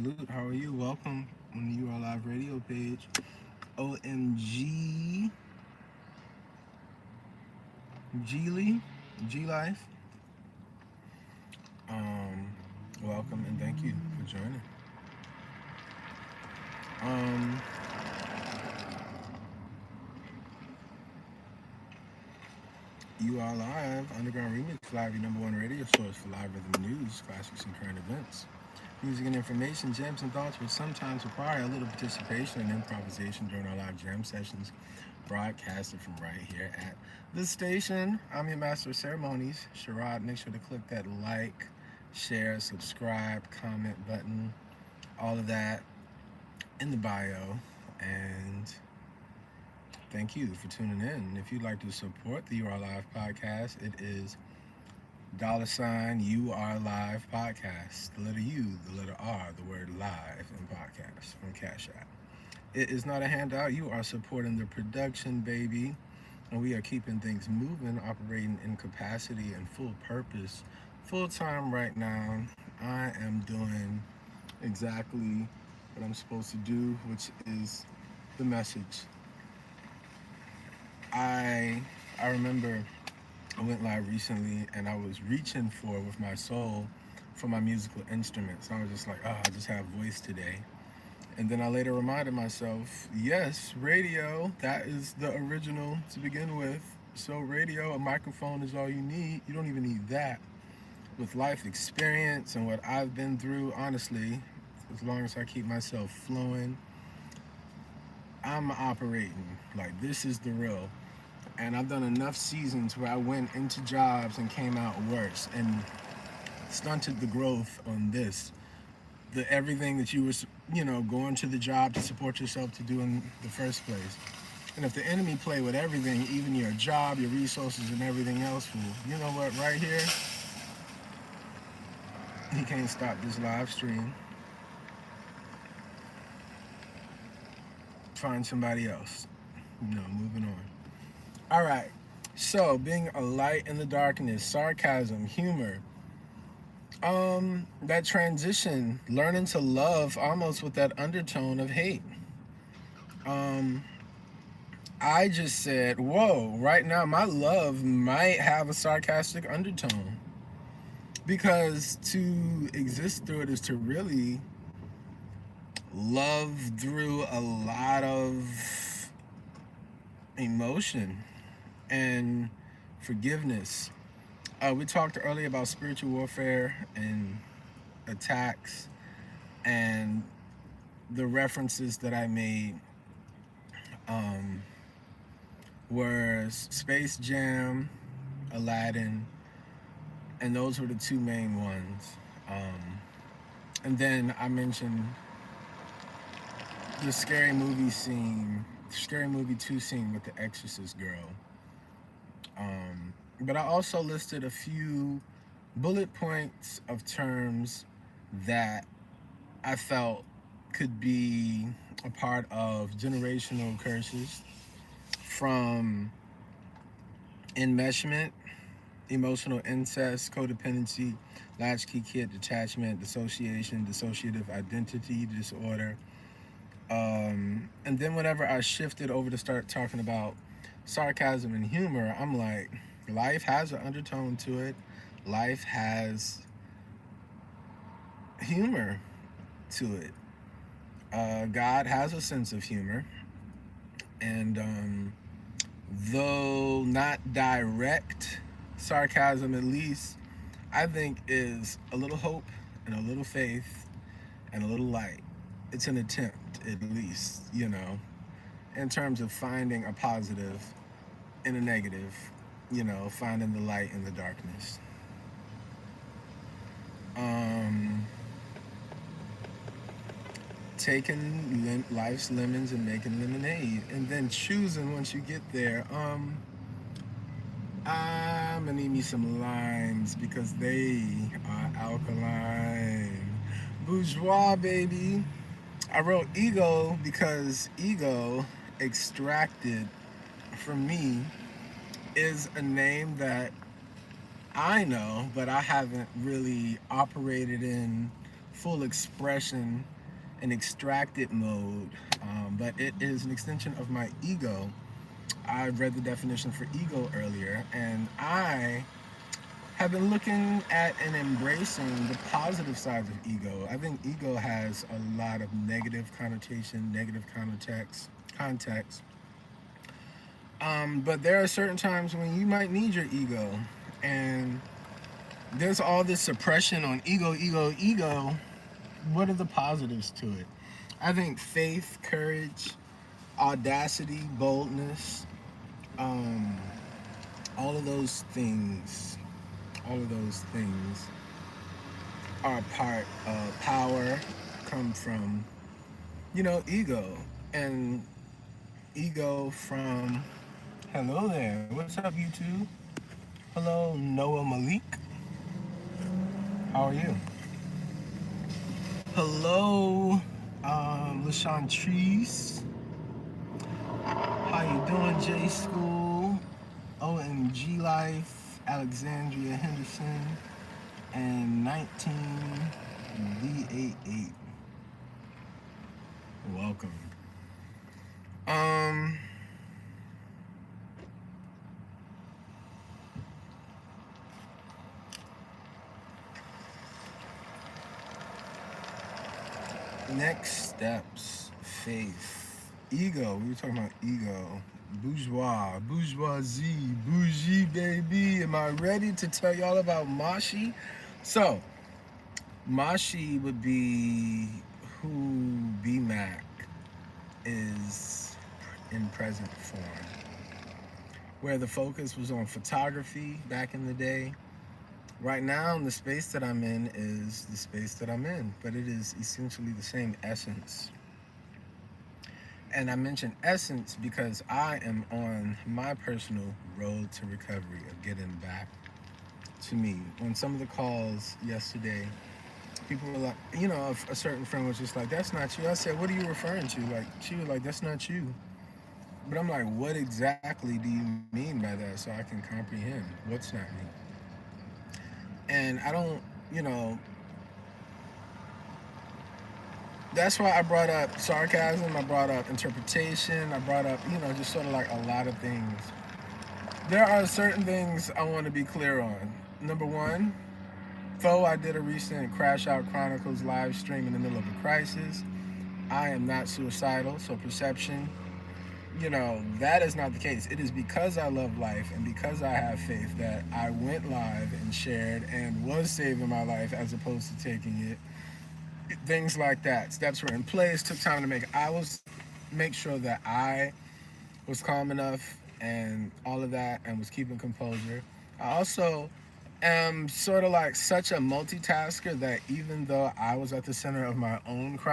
Salute. How are you? Welcome on the URLive radio page. OMG. Geely. G Life. Um, Welcome and thank you for joining. Um, you are live, Underground Remix Live, your number one radio source for live rhythm news, classics, and current events. Music and information, gems and thoughts which sometimes require a little participation and improvisation during our live jam sessions, broadcasted from right here at the station. I'm your master of ceremonies, Sherrod. Make sure to click that like, share, subscribe, comment button, all of that in the bio. And thank you for tuning in. If you'd like to support the URLive Podcast, it is $URLive Podcast. The letter U, the letter R, the word live, and podcast from Cash App. It is not a handout. You are supporting the production, baby. And we are keeping things moving, operating in capacity and full purpose, full time right now. I am doing exactly what I'm supposed to do, which is the message. I remember I went live recently and I was reaching for with my soul for my musical instruments. I was just like, I just have voice today. And then I later reminded myself, yes, radio, that is the original to begin with. So radio, a microphone is all you need. You don't even need that. With life experience and what I've been through, honestly, as long as I keep myself flowing, I'm operating. Like, this is the real. And I've done enough seasons where I went into jobs and came out worse and stunted the growth on this. The everything that you were, going to the job to support yourself to do in the first place. And if the enemy play with everything, even your job, your resources, and everything else, well, you know what? Right here, he can't stop this live stream. Find somebody else. Moving on. All right. So, being a light in the darkness, sarcasm, humor, that transition, learning to love almost with that undertone of hate. Um, I just said, whoa, right now my love might have a sarcastic undertone. Because to exist through it is to really love through a lot of emotion and forgiveness. We talked earlier about spiritual warfare and attacks and the references that I made um, were Space Jam, Aladdin, and those were the two main ones. And then I mentioned the Scary Movie 2 scene with the Exorcist girl. But I also listed a few bullet points of terms that I felt could be a part of generational curses, from enmeshment, emotional incest, codependency, latchkey kid detachment, dissociation, dissociative identity disorder. And then whenever I shifted over to start talking about sarcasm and humor, I'm like, life has an undertone to it. Life has humor to it. God has a sense of humor. And though not direct sarcasm, at least, I think is a little hope and a little faith and a little light. It's an attempt, at least, in terms of finding a positive in a negative, finding the light in the darkness. Um, Taking life's lemons and making lemonade, and then choosing once you get there. I'm gonna need me some limes because they are alkaline. Bourgeois, baby. I wrote ego because ego extracted from me is a name that I know, but I haven't really operated in full expression in extracted mode, but it is an extension of my ego. I read the definition for ego earlier, and I have been looking at and embracing the positive sides of ego. I think ego has a lot of negative connotation, negative context. But there are certain times when you might need your ego, and there's all this suppression on ego, ego, ego. What are the positives to it? I think faith, courage, audacity, boldness, um, all of those things, all of those things are part of power, come from, ego. And ego from, hello there, what's up, YouTube? Hello, Noah Malik. How are you? Hello, LaShawn Treese. How you doing, J School? OMG Life, Alexandria Henderson, and 19D88. Welcome. Um, Next steps, faith, ego. We were talking about ego. Bourgeoisie, bougie, baby. Am I ready to tell y'all about Mashi? So, Mashi would be who BMAC is in present form, where the focus was on photography back in the day. Right now, the space that I'm in is the space that I'm in, but it is essentially the same essence. And I mention essence because I am on my personal road to recovery of getting back to me. On some of the calls yesterday, people were like, a certain friend was just like, that's not you. I said, what are you referring to? Like, she was like, that's not you. But I'm like, what exactly do you mean by that so I can comprehend what's not me? And I don't, you know, that's why I brought up sarcasm, I brought up interpretation, I brought up, just sort of like a lot of things. There are certain things I want to be clear on. Number one, though I did a recent Crash Out Chronicles live stream in the middle of a crisis, I am not suicidal, so perception, that is not the case. It is because I love life and because I have faith that I went live and shared and was saving my life as opposed to taking it. Things like that. Steps were in place, took time to make sure that I was calm enough and all of that and was keeping composure. I also am sort of like such a multitasker that even though I was at the center of my own crisis,